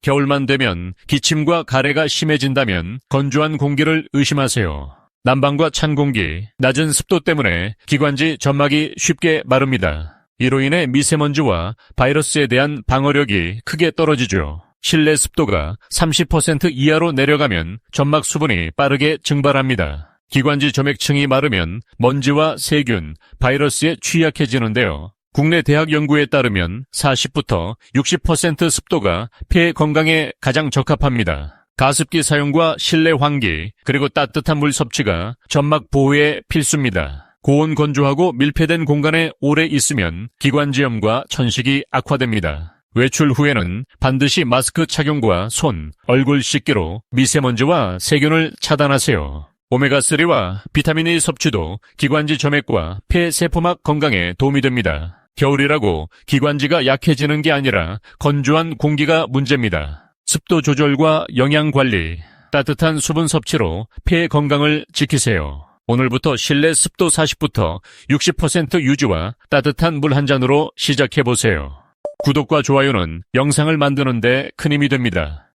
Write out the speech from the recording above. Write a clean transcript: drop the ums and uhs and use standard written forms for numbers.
겨울만 되면 기침과 가래가 심해진다면 건조한 공기를 의심하세요. 난방과 찬 공기, 낮은 습도 때문에 기관지 점막이 쉽게 마릅니다. 이로 인해 미세먼지와 바이러스에 대한 방어력이 크게 떨어지죠. 실내 습도가 30% 이하로 내려가면 점막 수분이 빠르게 증발합니다. 기관지 점액층이 마르면 먼지와 세균, 바이러스에 취약해지는데요. 국내 대학 연구에 따르면 40부터 60% 습도가 폐 건강에 가장 적합합니다. 가습기 사용과 실내 환기, 그리고 따뜻한 물 섭취가 점막 보호에 필수입니다. 고온 건조하고 밀폐된 공간에 오래 있으면 기관지염과 천식이 악화됩니다. 외출 후에는 반드시 마스크 착용과 손, 얼굴 씻기로 미세먼지와 세균을 차단하세요. 오메가3와 비타민 E 섭취도 기관지 점액과 폐세포막 건강에 도움이 됩니다. 겨울이라고 기관지가 약해지는 게 아니라 건조한 공기가 문제입니다. 습도 조절과 영양 관리, 따뜻한 수분 섭취로 폐 건강을 지키세요. 오늘부터 실내 습도 40부터 60% 유지와 따뜻한 물 한 잔으로 시작해보세요. 구독과 좋아요는 영상을 만드는 데 큰 힘이 됩니다.